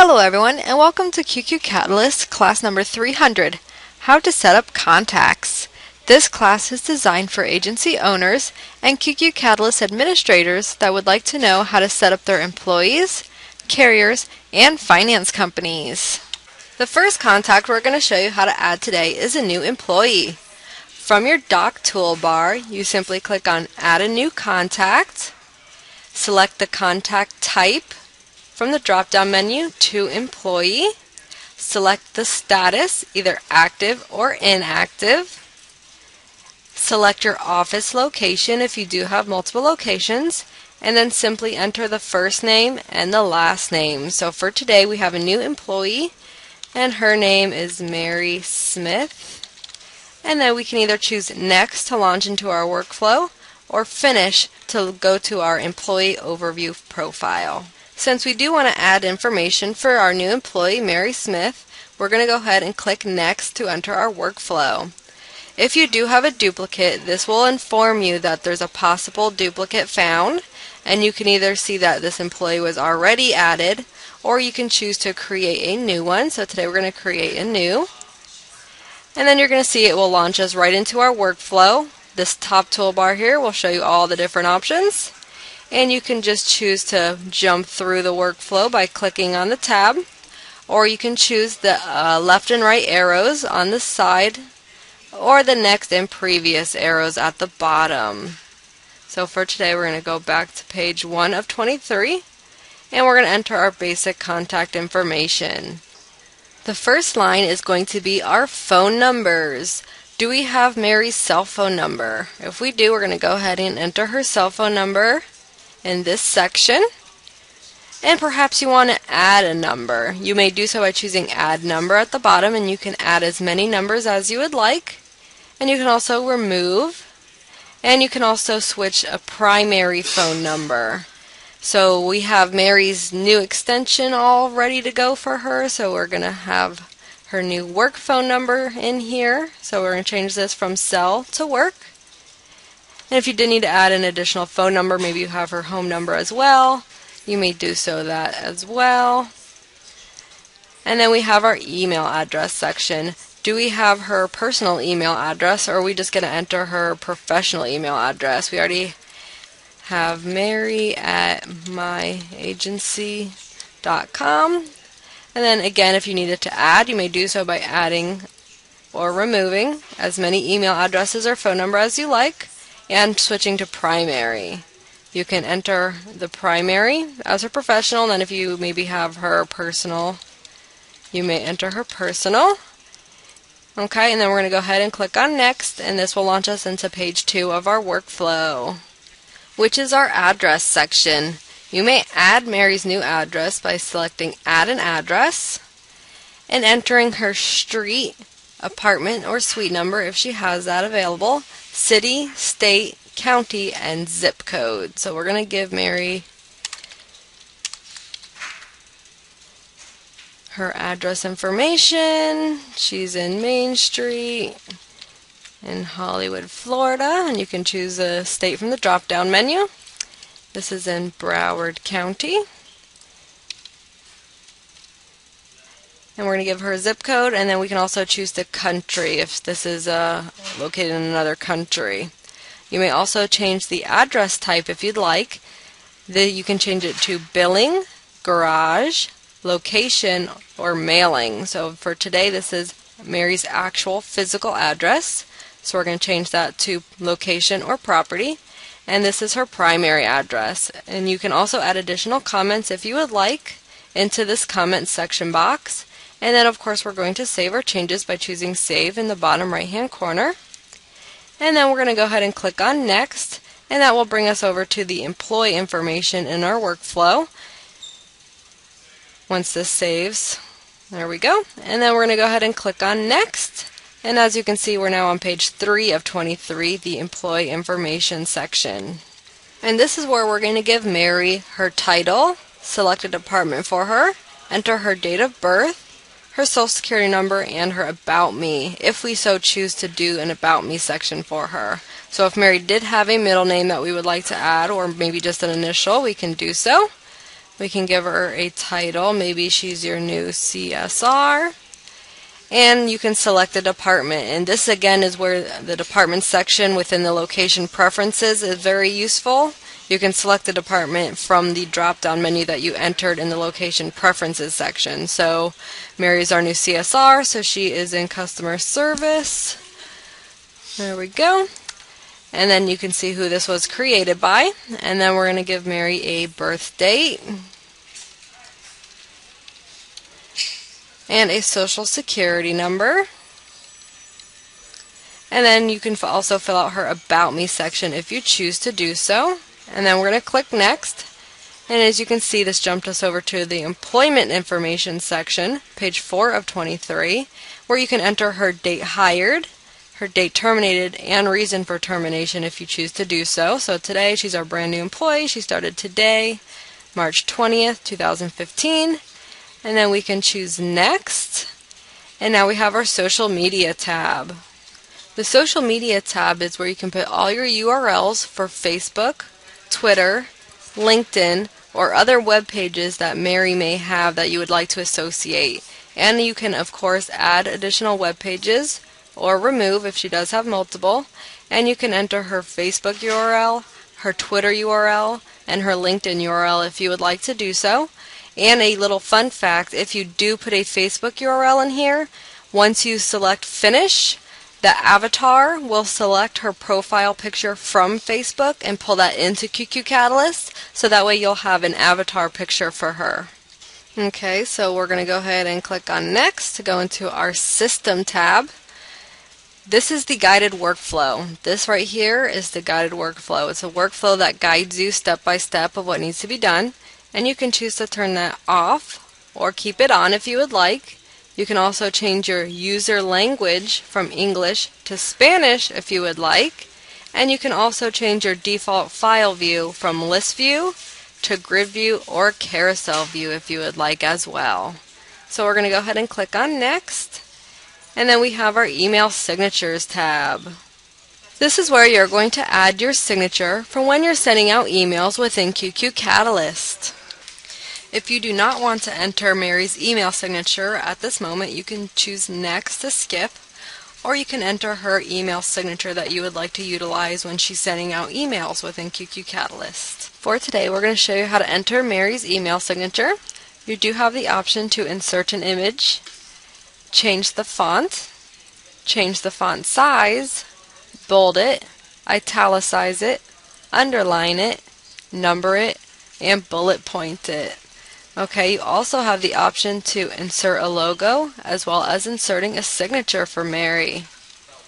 Hello everyone and welcome to QQ Catalyst class number 300, How to Set Up Contacts. This class is designed for agency owners and QQ Catalyst administrators that would like to know how to set up their employees, carriers, and finance companies. The first contact we're going to show you how to add today is a new employee. From your dock toolbar, you simply click on Add a New Contact, select the contact type from the drop-down menu to Employee, select the status, either active or inactive, select your office location if you do have multiple locations, and then simply enter the first name and the last name. So for today we have a new employee and her name is Mary Smith. And then we can either choose Next to launch into our workflow or Finish to go to our employee overview profile. Since we do want to add information for our new employee, Mary Smith, we're going to go ahead and click Next to enter our workflow. If you do have a duplicate, this will inform you that there's a possible duplicate found, and you can either see that this employee was already added, or you can choose to create a new one. So today we're going to create a new. And then you're going to see it will launch us right into our workflow. This top toolbar here will show you all the different options. And you can just choose to jump through the workflow by clicking on the tab, or you can choose the left and right arrows on the side, or the next and previous arrows at the bottom. So for today we're going to go back to page 1 of 23, and we're going to enter our basic contact information. The first line is going to be our phone numbers. Do we have Mary's cell phone number? If we do, we're going to go ahead and enter her cell phone number in this section. And perhaps you want to add a number. You may do so by choosing Add Number at the bottom, and you can add as many numbers as you would like. And you can also remove, and you can also switch a primary phone number. So we have Mary's new extension all ready to go for her, so we're going to have her new work phone number in here. So we're going to change this from cell to work. And if you did need to add an additional phone number, maybe you have her home number as well, you may do so that as well. And then we have our email address section. Do we have her personal email address, or are we just going to enter her professional email address? We already have mary@myagency.com. And then again, if you needed to add, you may do so by adding or removing as many email addresses or phone number as you like, and switching to primary. You can enter the primary as her professional, and then if you maybe have her personal, you may enter her personal. Okay, and then we're going to go ahead and click on Next, and this will launch us into page 2 of our workflow, which is our address section. You may add Mary's new address by selecting Add an Address and entering her street, apartment, or suite number if she has that available, city, state, county, and zip code. So we're going to give Mary her address information. She's in Main Street in Hollywood, Florida, and you can choose a state from the drop-down menu. This is in Broward County. And we're going to give her a zip code, and then we can also choose the country if this is located in another country. You may also change the address type if you'd like. You can change it to billing, garage, location, or mailing. So for today, this is Mary's actual physical address. So we're going to change that to location or property. And this is her primary address. And you can also add additional comments if you would like into this comment section box. And then of course we're going to save our changes by choosing Save in the bottom right hand corner. And then we're going to go ahead and click on Next, and that will bring us over to the employee information in our workflow. Once this saves, there we go. And then we're going to go ahead and click on Next. And as you can see, we're now on page 3 of 23, the employee information section. And this is where we're going to give Mary her title, select a department for her, enter her date of birth, her social security number, and her About Me, if we so choose to do an About Me section for her. So if Mary did have a middle name that we would like to add, or maybe just an initial, we can do so. We can give her a title. Maybe she's your new CSR. And you can select a department. And this again is where the department section within the location preferences is very useful. You can select the department from the drop-down menu that you entered in the location preferences section. So Mary's our new CSR, so she is in customer service. There we go. And then you can see who this was created by. And then we're going to give Mary a birth date and a social security number. And then you can also fill out her About Me section if you choose to do so. And then we're going to click Next. And as you can see, this jumped us over to the Employment Information section, page 4 of 23, where you can enter her date hired, her date terminated, and reason for termination if you choose to do so. So today, she's our brand new employee. She started today, March 20th, 2015. And then we can choose Next. And now we have our Social Media tab. The Social Media tab is where you can put all your URLs for Facebook, Twitter, LinkedIn, or other web pages that Mary may have that you would like to associate. And you can, of course, add additional web pages or remove if she does have multiple. And you can enter her Facebook URL, her Twitter URL, and her LinkedIn URL if you would like to do so. And a little fun fact, if you do put a Facebook URL in here, once you select Finish, the avatar will select her profile picture from Facebook and pull that into QQ Catalyst, so that way you'll have an avatar picture for her. Okay, so we're going to go ahead and click on Next to go into our System tab. This is the guided workflow. This right here is the guided workflow. It's a workflow that guides you step by step of what needs to be done. And you can choose to turn that off or keep it on if you would like. You can also change your user language from English to Spanish if you would like. And you can also change your default file view from list view to grid view or carousel view if you would like as well. So we're going to go ahead and click on Next. And then we have our Email Signatures tab. This is where you're going to add your signature for when you're sending out emails within QQ Catalyst. If you do not want to enter Mary's email signature at this moment, you can choose Next to skip, or you can enter her email signature that you would like to utilize when she's sending out emails within QQ Catalyst. For today, we're going to show you how to enter Mary's email signature. You do have the option to insert an image, change the font size, bold it, italicize it, underline it, number it, and bullet point it. Okay, you also have the option to insert a logo as well as inserting a signature for Mary.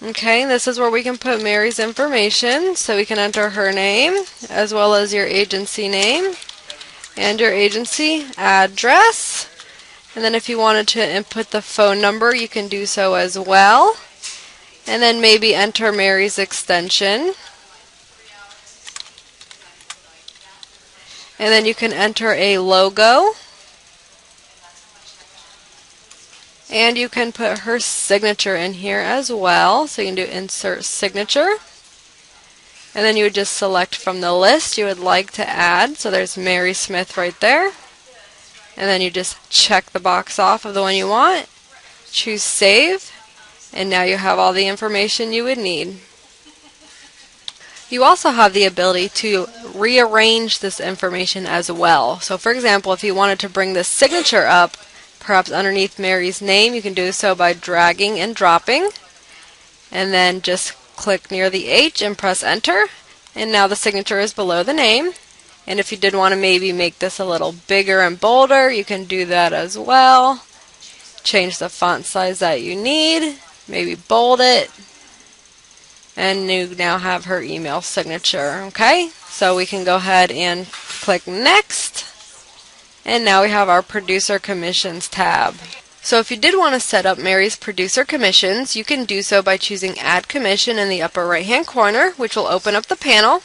Okay, this is where we can put Mary's information, so we can enter her name as well as your agency name and your agency address. And then if you wanted to input the phone number, you can do so as well. And then maybe enter Mary's extension. And then you can enter a logo. And you can put her signature in here as well. So you can do Insert Signature. And then you would just select from the list you would like to add. So there's Mary Smith right there. And then you just check the box off of the one you want. Choose Save. And now you have all the information you would need. You also have the ability to rearrange this information as well. So for example, if you wanted to bring this signature up, perhaps underneath Mary's name, you can do so by dragging and dropping. And then just click near the H and press Enter. And now the signature is below the name. And if you did want to maybe make this a little bigger and bolder, you can do that as well. Change the font size that you need. Maybe bold it. And you now have her email signature. Okay, so we can go ahead and click Next. And now we have our Producer Commissions tab. So if you did want to set up Mary's producer commissions, you can do so by choosing Add Commission in the upper right hand corner, which will open up the panel.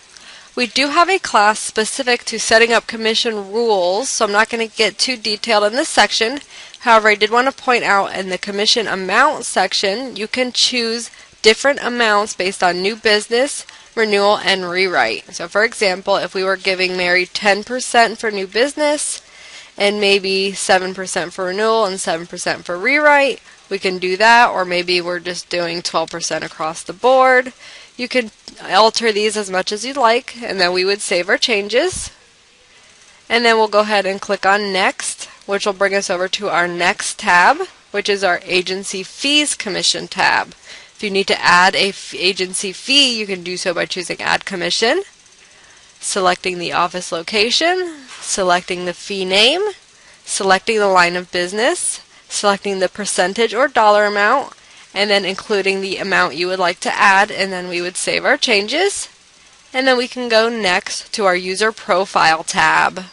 We do have a class specific to setting up commission rules, so I'm not going to get too detailed in this section. However, I did want to point out in the commission amount section, you can choose different amounts based on new business, renewal, and rewrite. So for example, if we were giving Mary 10% for new business, and maybe 7% for renewal and 7% for rewrite. We can do that, or maybe we're just doing 12% across the board. You could alter these as much as you'd like, and then we would save our changes. And then we'll go ahead and click on Next, which will bring us over to our next tab, which is our Agency Fees Commission tab. If you need to add a agency fee, you can do so by choosing Add Commission, selecting the office location, selecting the fee name, selecting the line of business, selecting the percentage or dollar amount, and then including the amount you would like to add, and then we would save our changes. And then we can go next to our User Profile tab.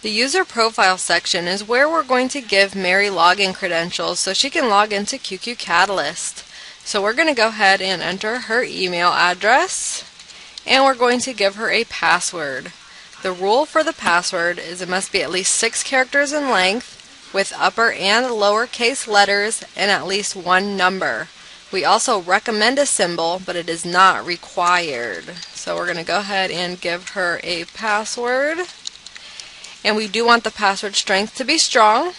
The User Profile section is where we're going to give Mary login credentials so she can log into QQ Catalyst. So we're going to go ahead and enter her email address, and we're going to give her a password. The rule for the password is it must be at least 6 characters in length with upper and lowercase letters and at least 1 number. We also recommend a symbol, but it is not required. So we're going to go ahead and give her a password. And we do want the password strength to be strong.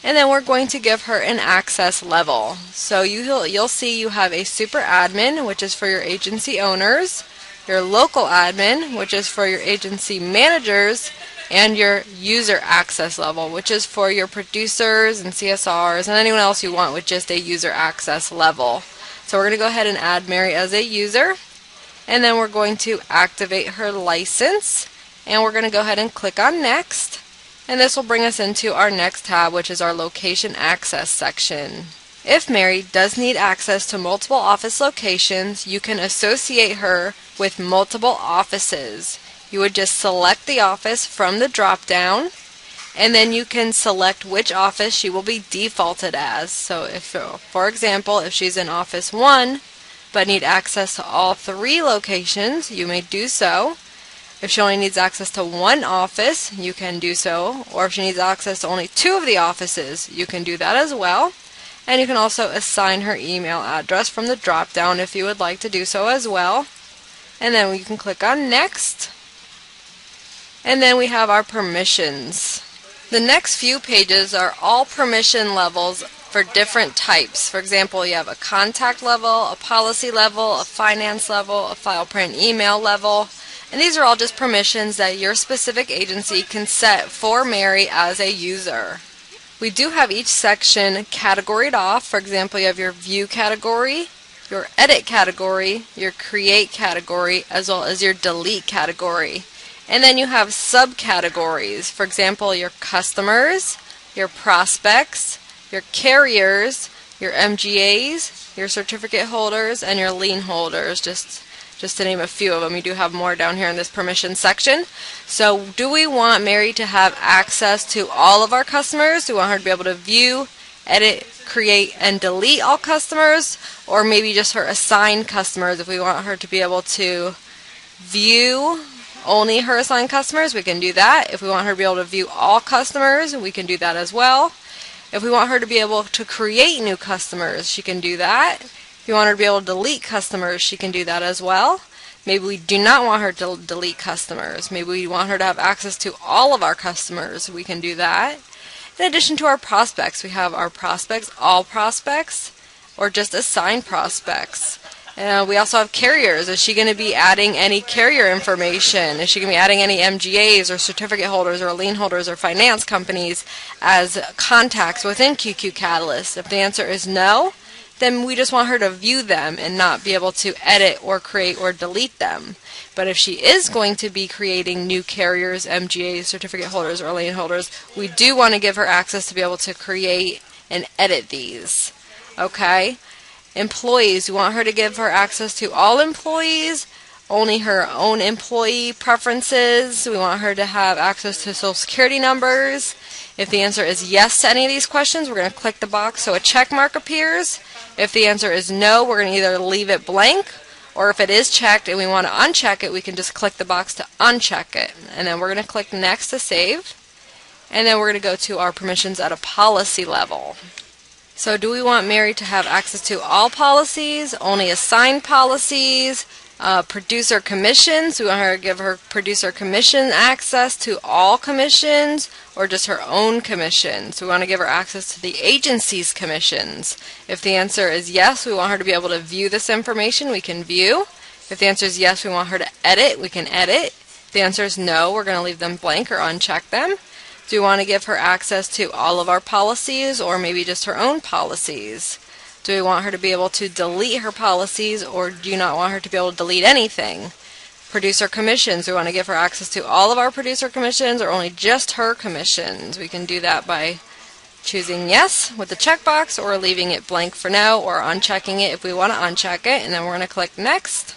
And then we're going to give her an access level. So you'll see you have a super admin, which is for your agency owners, your local admin, which is for your agency managers, and your user access level, which is for your producers and CSRs and anyone else you want with just a user access level. So we're going to go ahead and add Mary as a user, and then we're going to activate her license, and we're going to go ahead and click on Next, and this will bring us into our next tab, which is our Location Access section. If Mary does need access to multiple office locations, you can associate her with multiple offices. You would just select the office from the drop-down, and then you can select which office she will be defaulted as. So if, for example, if she's in Office 1 but need access to all 3 locations, you may do so. If she only needs access to 1 office, you can do so. Or if she needs access to only 2 of the offices, you can do that as well. And you can also assign her email address from the drop-down if you would like to do so as well. And then you can click on Next. And then we have our permissions. The next few pages are all permission levels for different types. For example, you have a contact level, a policy level, a finance level, a file print email level. And these are all just permissions that your specific agency can set for Mary as a user. We do have each section categoried off. For example, you have your view category, your edit category, your create category, as well as your delete category. And then you have subcategories. For example, your customers, your prospects, your carriers, your MGAs, your certificate holders, and your lien holders, just to name a few of them. You do have more down here in this permission section. So do we want Mary to have access to all of our customers? Do we want her to be able to view, edit, create, and delete all customers? Or maybe just her assigned customers? If we want her to be able to view only her assigned customers, we can do that. If we want her to be able to view all customers, we can do that as well. If we want her to be able to create new customers, she can do that. If you want her to be able to delete customers, she can do that as well. Maybe we do not want her to delete customers. Maybe we want her to have access to all of our customers. We can do that. In addition to our prospects, we have our prospects, all prospects, or just assigned prospects. We also have carriers. Is she going to be adding any carrier information? Is she going to be adding any MGAs or certificate holders or lien holders or finance companies as contacts within QQ Catalyst? If the answer is no, then we just want her to view them and not be able to edit or create or delete them. But if she is going to be creating new carriers, MGAs, certificate holders, or lien holders, we do want to give her access to be able to create and edit these. Okay? Employees, we want her to give her access to all employees, only her own employee preferences. We want her to have access to social security numbers. If the answer is yes to any of these questions, we're going to click the box so a check mark appears. If the answer is no, we're going to either leave it blank, or if it is checked and we want to uncheck it, we can just click the box to uncheck it. And then we're going to click next to save. And then we're going to go to our permissions at a policy level. So do we want Mary to have access to all policies, only assigned policies, Producer commissions, we want her to give her producer commission access to all commissions or just her own commissions. We want to give her access to the agency's commissions. If the answer is yes, we want her to be able to view this information. We can view. If the answer is yes, we want her to edit. We can edit. If the answer is no, we're going to leave them blank or uncheck them. Do we want to give her access to all of our policies or maybe just her own policies? Do we want her to be able to delete her policies or do you not want her to be able to delete anything? Producer commissions, we want to give her access to all of our producer commissions or only just her commissions. We can do that by choosing yes with the checkbox or leaving it blank for no or unchecking it if we want to uncheck it, and then we're going to click next.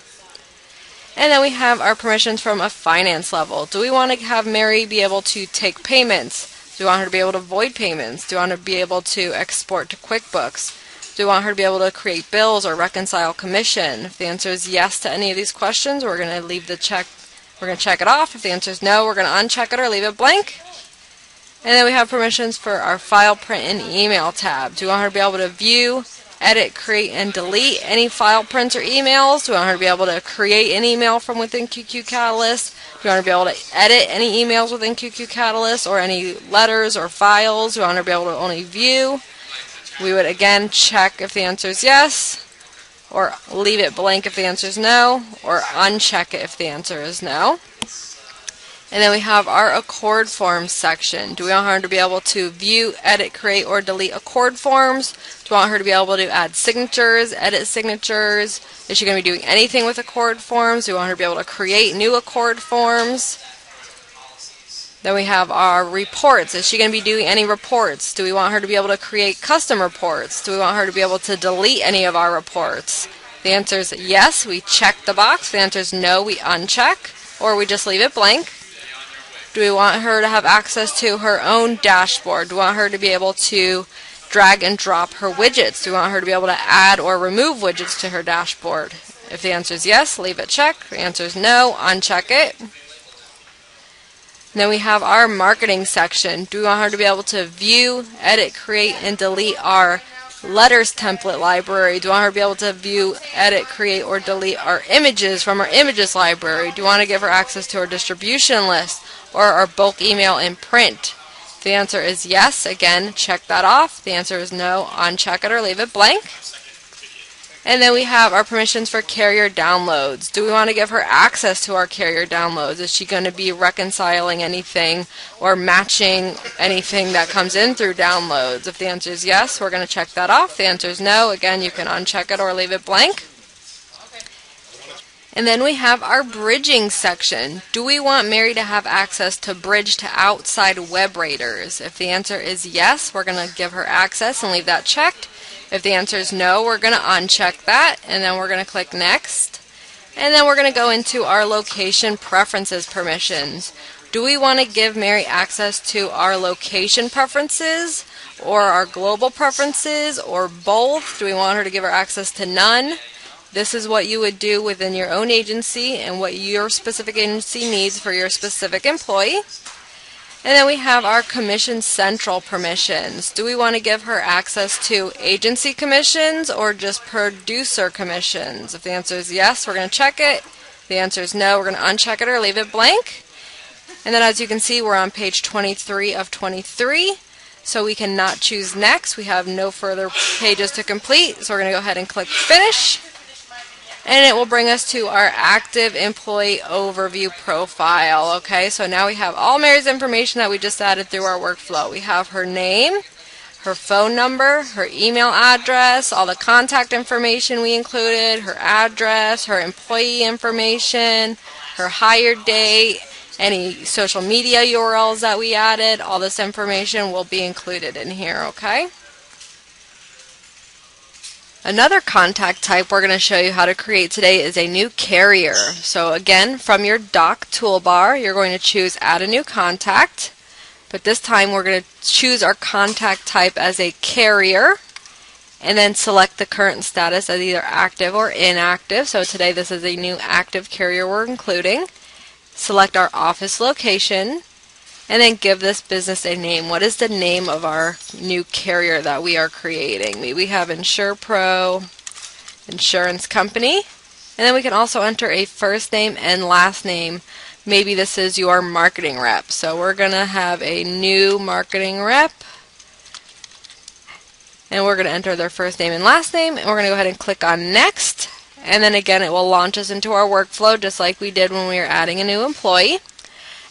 And then we have our permissions from a finance level. Do we want to have Mary be able to take payments? Do we want her to be able to void payments? Do we want her to be able to export to QuickBooks? Do we want her to be able to create bills or reconcile commission? If the answer is yes to any of these questions, we're going to leave the check. We're going to check it off. If the answer is no, we're going to uncheck it or leave it blank. And then we have permissions for our file, print, and email tab. Do we want her to be able to view, edit, create, and delete any file, prints, or emails? Do we want her to be able to create an email from within QQ Catalyst? Do we want her to be able to edit any emails within QQ Catalyst or any letters or files? Do we want her to be able to only view? We would again check if the answer is yes, or leave it blank if the answer is no, or uncheck it if the answer is no. And then we have our accord forms section. Do we want her to be able to view, edit, create, or delete accord forms? Do we want her to be able to add signatures, edit signatures? Is she going to be doing anything with accord forms? Do we want her to be able to create new accord forms? Then we have our reports. Is she going to be doing any reports? Do we want her to be able to create custom reports? Do we want her to be able to delete any of our reports? The answer is yes, we check the box. The answer is no, we uncheck, or we just leave it blank. Do we want her to have access to her own dashboard? Do we want her to be able to drag and drop her widgets? Do we want her to be able to add or remove widgets to her dashboard? If the answer is yes, leave it checked. The answer is no, uncheck it. Then we have our marketing section. Do we want her to be able to view, edit, create, and delete our letters template library? Do we want her to be able to view, edit, create, or delete our images from our images library? Do we want to give her access to our distribution list or our bulk email and print? If the answer is yes, again, check that off. If the answer is no, uncheck it or leave it blank. And then we have our permissions for carrier downloads. Do we want to give her access to our carrier downloads? Is she going to be reconciling anything or matching anything that comes in through downloads? If the answer is yes, we're going to check that off. If the answer is no, again, you can uncheck it or leave it blank. And then we have our bridging section. Do we want Mary to have access to bridge to outside web raters? If the answer is yes, we're going to give her access and leave that checked. If the answer is no, we're going to uncheck that, and then we're going to click next. And then we're going to go into our location preferences permissions. Do we want to give Mary access to our location preferences or our global preferences or both? Do we want her to give her access to none? This is what you would do within your own agency and what your specific agency needs for your specific employee. And then we have our Commission Central permissions. Do we want to give her access to agency commissions or just producer commissions? If the answer is yes, we're going to check it. If the answer is no, we're going to uncheck it or leave it blank. And then as you can see, we're on page 23 of 23. So we cannot choose next. We have no further pages to complete. So we're going to go ahead and click Finish. And it will bring us to our active employee overview profile. Okay, so now we have all Mary's information that we just added through our workflow. We have her name, her phone number, her email address, all the contact information we included, her address, her employee information, her hire date, any social media URLs that we added. All this information will be included in here, okay? Another contact type we're going to show you how to create today is a new carrier. So again, from your doc toolbar, you're going to choose Add a New Contact. But this time we're going to choose our contact type as a carrier and then select the current status as either active or inactive. So today this is a new active carrier we're including. Select our office location and then give this business a name. What is the name of our new carrier that we are creating? We have InsurePro Insurance Company. And then we can also enter a first name and last name. Maybe this is your marketing rep. So we're going to have a new marketing rep. And we're going to enter their first name and last name. And we're going to go ahead and click on Next. And then again, it will launch us into our workflow just like we did when we were adding a new employee.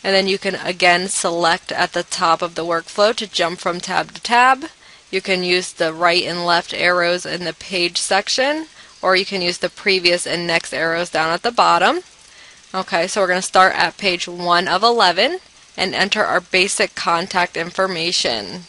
And then you can again select at the top of the workflow to jump from tab to tab. You can use the right and left arrows in the page section, or you can use the previous and next arrows down at the bottom. Okay, so we're going to start at page 1 of 11 and enter our basic contact information.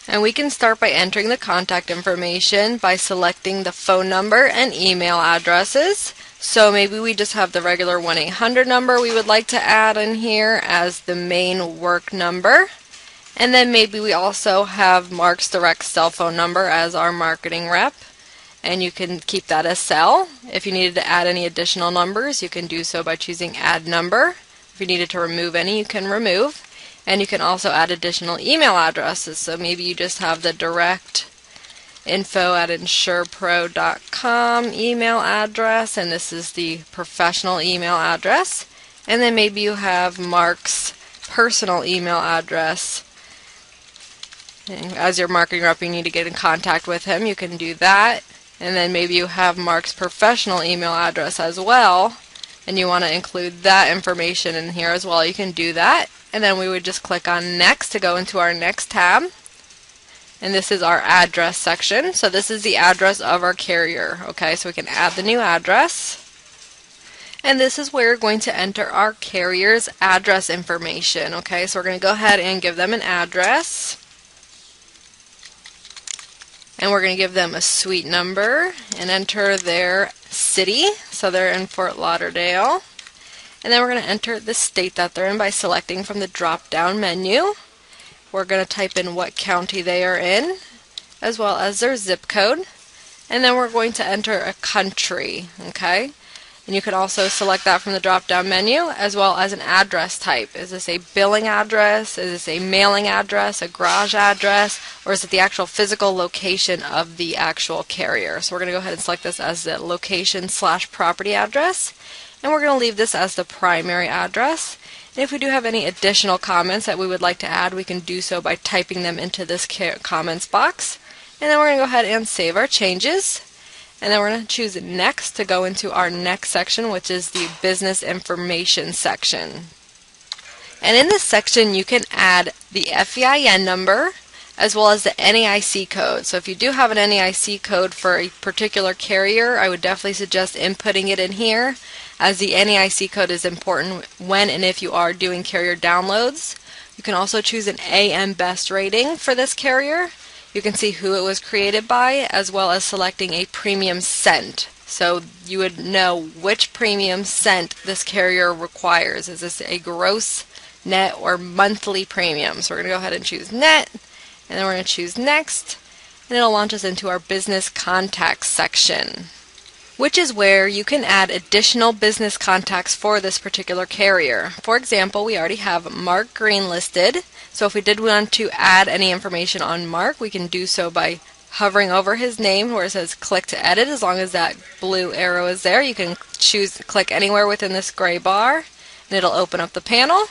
And we can start by entering the contact information by selecting the phone number and email addresses. So maybe we just have the regular 1-800 number we would like to add in here as the main work number. And then maybe we also have Mark's direct cell phone number as our marketing rep. And you can keep that as cell. If you needed to add any additional numbers, you can do so by choosing Add Number. If you needed to remove any, you can remove. And you can also add additional email addresses. So maybe you just have the direct info@insurepro.com email address, and this is the professional email address. And then maybe you have Mark's personal email address. And as your marketing rep, you need to get in contact with him, you can do that. And then maybe you have Mark's professional email address as well, and you want to include that information in here as well. You can do that. And then we would just click on Next to go into our next tab. And this is our address section. So this is the address of our carrier. Okay, so we can add the new address. And this is where we're going to enter our carrier's address information. Okay, so we're going to go ahead and give them an address. And we're going to give them a suite number and enter their city. So they're in Fort Lauderdale. And then we're going to enter the state that they're in by selecting from the drop-down menu. We're going to type in what county they are in, as well as their zip code. And then we're going to enter a country, okay? And you can also select that from the drop-down menu, as well as an address type. Is this a billing address? Is this a mailing address, a garage address, or is it the actual physical location of the actual carrier? So we're going to go ahead and select this as the location/property address. And we're going to leave this as the primary address. And if we do have any additional comments that we would like to add, we can do so by typing them into this comments box. And then we're going to go ahead and save our changes. And then we're going to choose Next to go into our next section, which is the business information section. And in this section, you can add the FEIN number as well as the NAIC code. So if you do have an NAIC code for a particular carrier, I would definitely suggest inputting it in here, as the NAIC code is important when and if you are doing carrier downloads. You can also choose an AM Best rating for this carrier. You can see who it was created by, as well as selecting a premium sent. So you would know which premium sent this carrier requires. Is this a gross, net, or monthly premium? So we're going to go ahead and choose net, and then we're going to choose Next, and it'll launch us into our business contacts section, which is where you can add additional business contacts for this particular carrier. For example, we already have Mark Green listed, so if we did want to add any information on Mark, we can do so by hovering over his name where it says click to edit. As long as that blue arrow is there, you can click anywhere within this gray bar, and it'll open up the panel.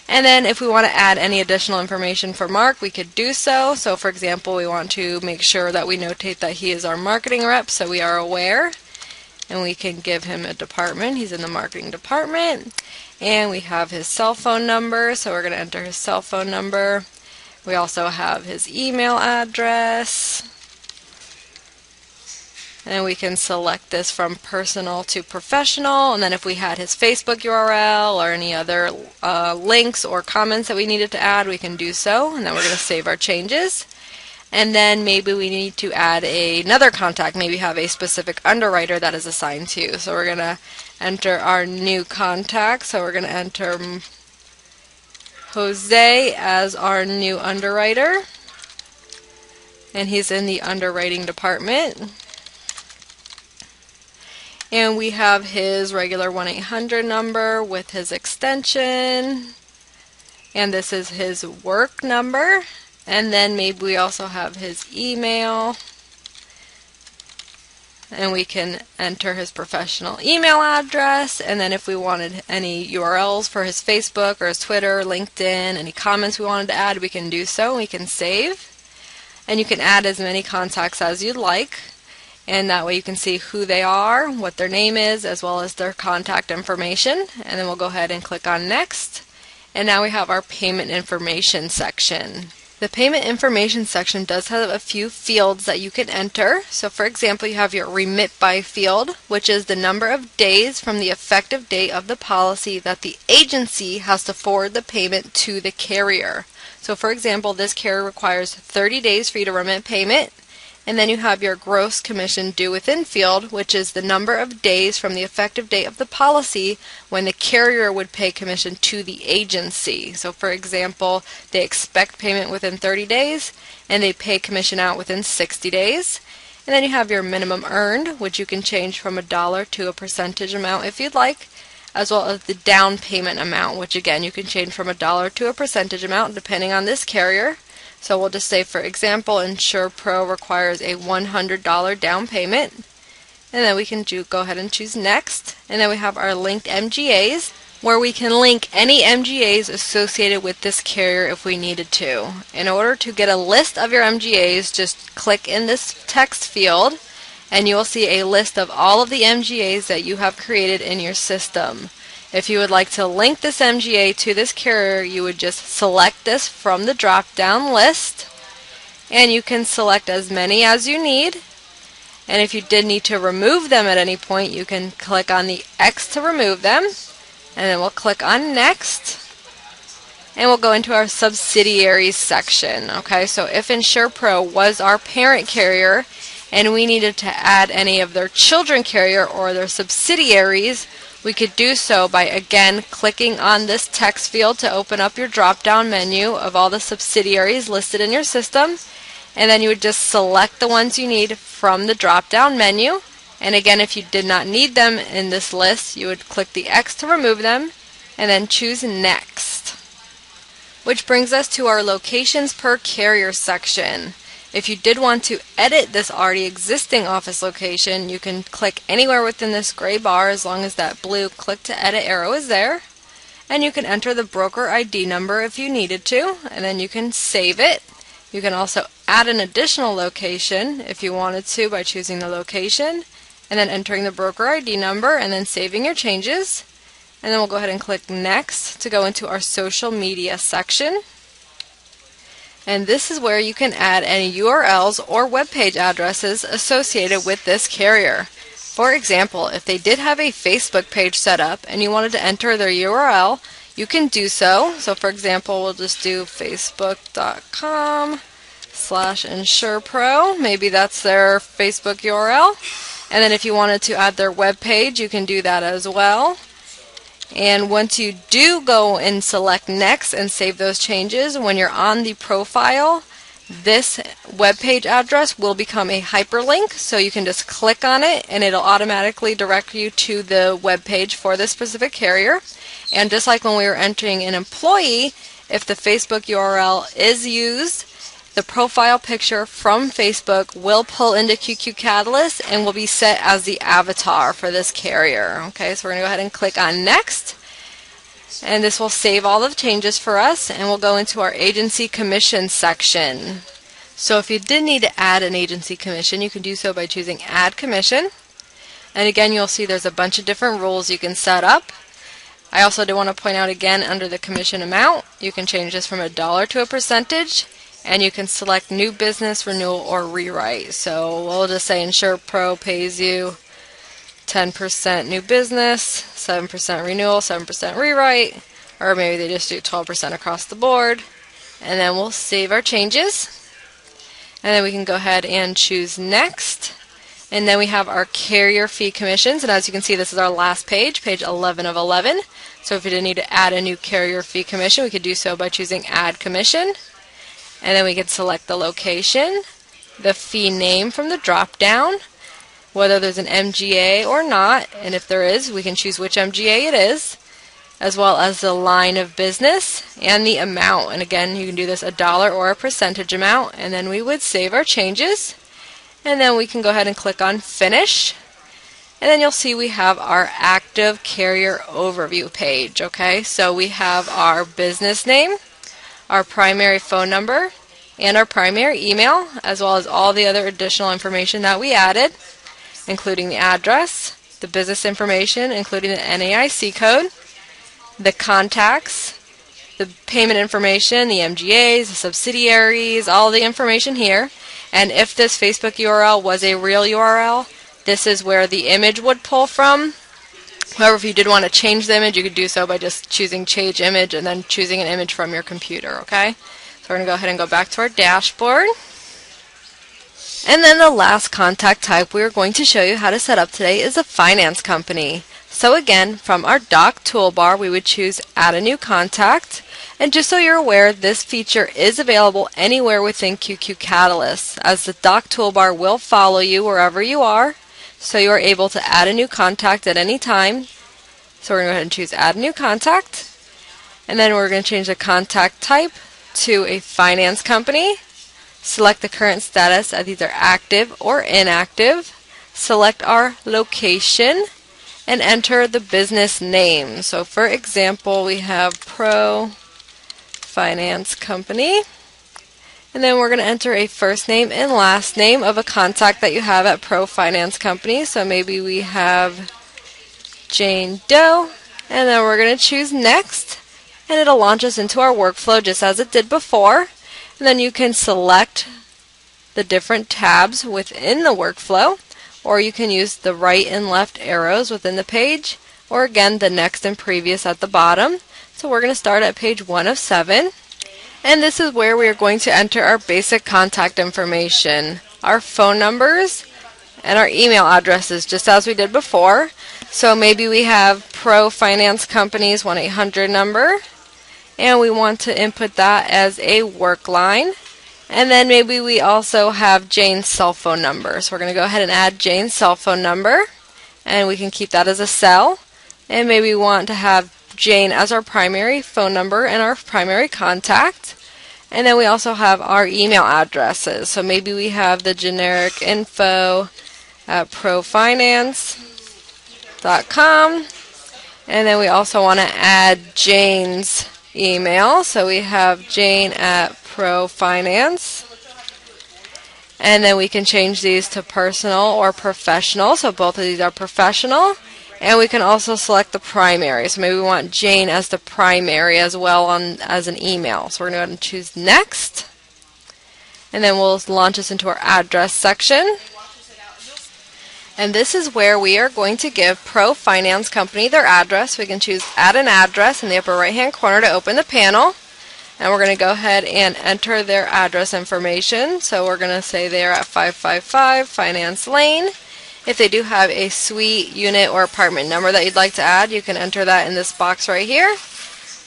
And then if we want to add any additional information for Mark, we could do so. So for example, we want to make sure that we notate that he is our marketing rep, so we are aware. And we can give him a department. He's in the marketing department. And we have his cell phone number, so we're going to enter his cell phone number. We also have his email address. And we can select this from personal to professional. And then if we had his Facebook URL or any other links or comments that we needed to add, we can do so. And then we're going to save our changes. And then maybe we need to add another contact, maybe have a specific underwriter that is assigned to. So we're going to enter our new contact. So we're going to enter Jose as our new underwriter. And he's in the underwriting department. And we have his regular 1-800 number with his extension. And this is his work number. And then maybe we also have his email. and we can enter his professional email address, and then if we wanted any URLs for his Facebook or his Twitter, LinkedIn, any comments we wanted to add, we can do so. We can save, and you can add as many contacts as you'd like, and that way you can see who they are, what their name is, as well as their contact information. And then we'll go ahead and click on Next, and now we have our payment information section. The payment information section does have a few fields that you can enter. So for example, you have your remit by field, which is the number of days from the effective date of the policy that the agency has to forward the payment to the carrier. So for example, this carrier requires 30 days for you to remit payment. And then you have your gross commission due within field, which is the number of days from the effective date of the policy when the carrier would pay commission to the agency. So for example, they expect payment within 30 days and they pay commission out within 60 days. And then you have your minimum earned, which you can change from $1 to a percentage amount if you'd like, as well as the down payment amount, which again you can change from $1 to a percentage amount depending on this carrier. So we'll just say, for example, InsurePro requires a $100 down payment. And then we can go ahead and choose Next. And then we have our linked MGAs, where we can link any MGAs associated with this carrier if we needed to. In order to get a list of your MGAs, just click in this text field, and you will see a list of all of the MGAs that you have created in your system. If you would like to link this MGA to this carrier, you would just select this from the drop-down list, and you can select as many as you need. And if you did need to remove them at any point, you can click on the X to remove them, and then we'll click on Next, and we'll go into our subsidiaries section. Okay, so if InsurePro was our parent carrier and we needed to add any of their children carrier or their subsidiaries, we could do so by again clicking on this text field to open up your drop-down menu of all the subsidiaries listed in your system, and then you would just select the ones you need from the drop-down menu. And again, if you did not need them in this list, you would click the X to remove them and then choose Next. Which brings us to our locations per carrier section. If you did want to edit this already existing office location, you can click anywhere within this gray bar as long as that blue click to edit arrow is there. And you can enter the broker ID number if you needed to, and then you can save it. You can also add an additional location if you wanted to by choosing the location, and then entering the broker ID number, and then saving your changes. And then we'll go ahead and click Next to go into our social media section. And this is where you can add any URLs or web page addresses associated with this carrier. For example, if they did have a Facebook page set up and you wanted to enter their URL, you can do so. So for example, we'll just do facebook.com/InsurePro. Maybe that's their Facebook URL. And then if you wanted to add their web page, you can do that as well. And once you do go and select Next and save those changes, when you're on the profile, this web page address will become a hyperlink, so you can just click on it and it'll automatically direct you to the web page for this specific carrier. And just like when we were entering an employee, if the Facebook URL is used, the profile picture from Facebook will pull into QQ Catalyst and will be set as the avatar for this carrier. Okay, so we're going to go ahead and click on Next, and this will save all of the changes for us, and we'll go into our agency commission section. So if you did need to add an agency commission, you can do so by choosing Add Commission. And again, you'll see there's a bunch of different rules you can set up. I also do want to point out again, under the commission amount, you can change this from $1 to a percentage. And you can select new business, renewal, or rewrite. So we'll just say InsurePro pays you 10% new business, 7% renewal, 7% rewrite, or maybe they just do 12% across the board. And then we'll save our changes. And then we can go ahead and choose Next. And then we have our carrier fee commissions. And as you can see, this is our last page, page 11 of 11. So if you did need to add a new carrier fee commission, we could do so by choosing Add Commission. And then we can select the location, the fee name from the drop-down, whether there's an MGA or not, and if there is, we can choose which MGA it is, as well as the line of business and the amount. And again, you can do this $1 or a percentage amount, and then we would save our changes. And then we can go ahead and click on Finish. And then you'll see we have our active carrier overview page. Okay, so we have our business name, our primary phone number, and our primary email, as well as all the other additional information that we added, including the address, the business information, including the NAIC code, the contacts, the payment information, the MGAs, the subsidiaries, all the information here. And if this Facebook URL was a real URL, this is where the image would pull from. However, if you did want to change the image, you could do so by just choosing Change Image and then choosing an image from your computer, okay? So we're going to go ahead and go back to our dashboard. And then the last contact type we are going to show you how to set up today is a finance company. So again, from our doc toolbar, we would choose Add a New Contact. And just so you're aware, this feature is available anywhere within QQ Catalyst, as the doc toolbar will follow you wherever you are. So you are able to add a new contact at any time. So we're going to go ahead and choose Add a New Contact. And then we're going to change the contact type to a finance company. Select the current status as either active or inactive. Select our location and enter the business name. So for example, we have Pro Finance Company. And then we're going to enter a first name and last name of a contact that you have at Pro Finance Company. So maybe we have Jane Doe. And then we're going to choose Next. And it'll launch us into our workflow just as it did before. And then you can select the different tabs within the workflow, or you can use the right and left arrows within the page, or again the next and previous at the bottom. So we're going to start at page 1 of 7. And this is where we are going to enter our basic contact information, our phone numbers, and our email addresses, just as we did before. So maybe we have Pro Finance Company's 1-800 number, and we want to input that as a work line. And then maybe we also have Jane's cell phone number. So we're going to go ahead and add Jane's cell phone number, and we can keep that as a cell. And maybe we want to have Jane as our primary phone number and our primary contact. And then we also have our email addresses. So maybe we have the generic info at profinance.com. And then we also want to add Jane's email. So we have Jane at ProFinance. And then we can change these to personal or professional. So both of these are professional. And we can also select the primary. So maybe we want Jane as the primary as well as an email. So we're going to go ahead and choose Next. And then we'll launch us into our address section. And this is where we are going to give Pro Finance Company their address. We can choose Add an Address in the upper right hand corner to open the panel. And we're going to go ahead and enter their address information. So we're going to say they are at 555 Finance Lane. If they do have a suite, unit, or apartment number that you'd like to add, you can enter that in this box right here.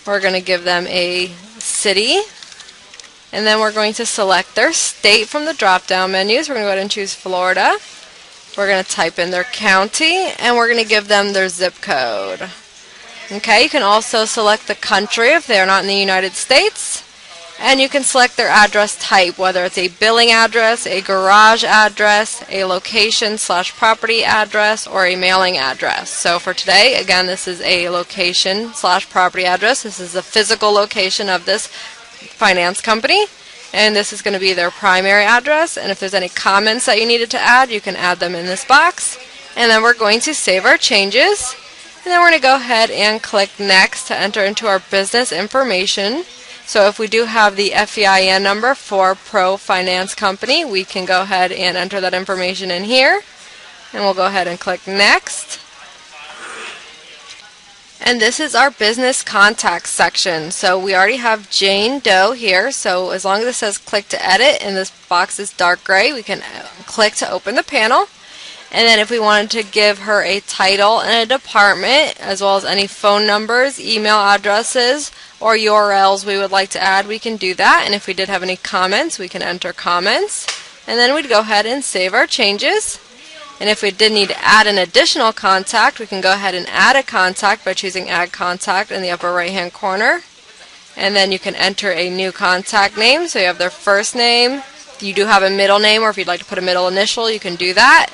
We're going to give them a city. And then we're going to select their state from the drop-down menus. We're going to go ahead and choose Florida. We're going to type in their county, and we're going to give them their zip code. Okay, you can also select the country if they're not in the United States. And you can select their address type, whether it's a billing address, a garage address, a location/property address, or a mailing address. So for today, again, this is a location/property address. This is the physical location of this finance company. And this is going to be their primary address. And if there's any comments that you needed to add, you can add them in this box. And then we're going to save our changes. And then we're going to go ahead and click Next to enter into our business information. So if we do have the FEIN number for Pro Finance Company, we can go ahead and enter that information in here. And we'll go ahead and click Next. And this is our business contacts section. So we already have Jane Doe here. So as long as it says click to edit and this box is dark gray, we can click to open the panel. And then if we wanted to give her a title and a department, as well as any phone numbers, email addresses, or URLs we would like to add, we can do that. And if we did have any comments, we can enter comments. And then we'd go ahead and save our changes. And if we did need to add an additional contact, we can go ahead and add a contact by choosing Add Contact in the upper right hand corner. And then you can enter a new contact name. So you have their first name, you do have a middle name, or if you'd like to put a middle initial, you can do that.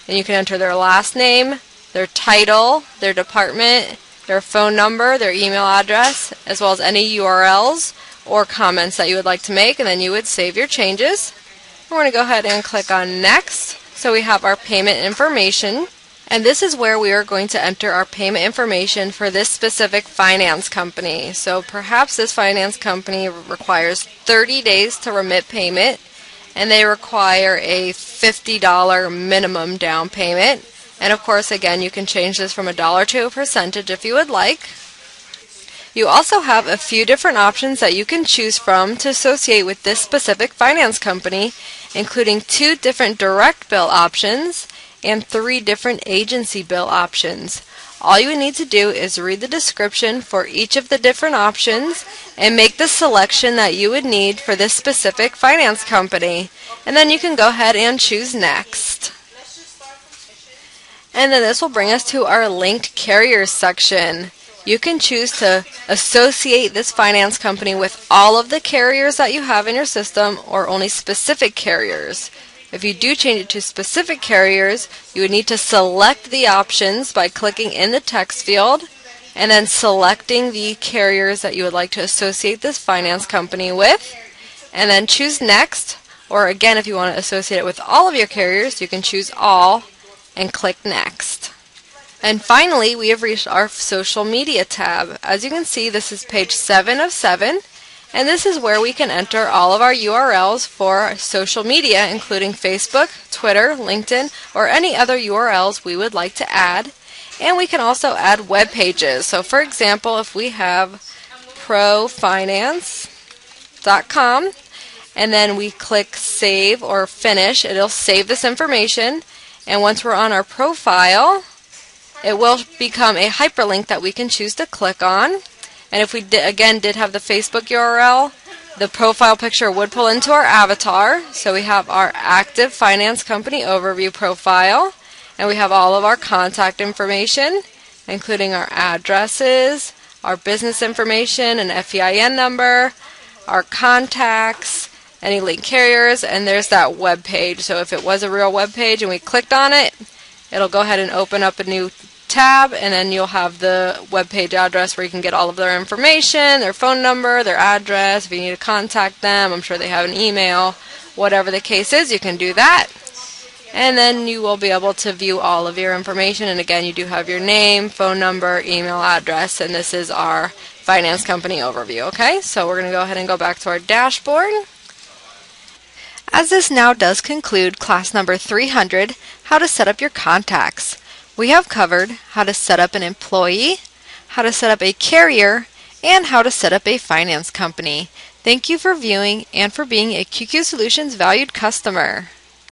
And you can enter their last name, their title, their department, their phone number, their email address, as well as any URLs or comments that you would like to make, and then you would save your changes. We're going to go ahead and click on Next. So we have our payment information, and this is where we are going to enter our payment information for this specific finance company. So perhaps this finance company requires 30 days to remit payment, and they require a $50 minimum down payment. And of course, again, you can change this from a dollar to a percentage if you would like. You also have a few different options that you can choose from to associate with this specific finance company, including 2 different direct bill options and 3 different agency bill options. All you would need to do is read the description for each of the different options and make the selection that you would need for this specific finance company. And then you can go ahead and choose Next. And then this will bring us to our linked carriers section. You can choose to associate this finance company with all of the carriers that you have in your system or only specific carriers. If you do change it to specific carriers, you would need to select the options by clicking in the text field and then selecting the carriers that you would like to associate this finance company with, and then choose Next. Or again, if you want to associate it with all of your carriers, you can choose All and click Next. And finally, we have reached our social media tab. As you can see, this is page 7 of 7, and this is where we can enter all of our URLs for social media, including Facebook, Twitter, LinkedIn, or any other URLs we would like to add. And we can also add web pages. So for example, if we have profinance.com and then we click Save or Finish, it'll save this information. And once we're on our profile, it will become a hyperlink that we can choose to click on. And if we did have the Facebook URL, the profile picture would pull into our avatar. So we have our active finance company overview profile, and we have all of our contact information, including our addresses, our business information, an FEIN number, our contacts, any link carriers, and there's that web page. So if it was a real web page and we clicked on it, it'll go ahead and open up a new tab, and then you'll have the web page address where you can get all of their information, their phone number, their address. If you need to contact them, I'm sure they have an email. Whatever the case is, you can do that. And then you will be able to view all of your information. And again, you do have your name, phone number, email address, and this is our finance company overview. Okay, so we're going to go ahead and go back to our dashboard. As this now does conclude class number 300, how to set up your contacts. We have covered how to set up an employee, how to set up a carrier, and how to set up a finance company. Thank you for viewing and for being a QQ Solutions valued customer.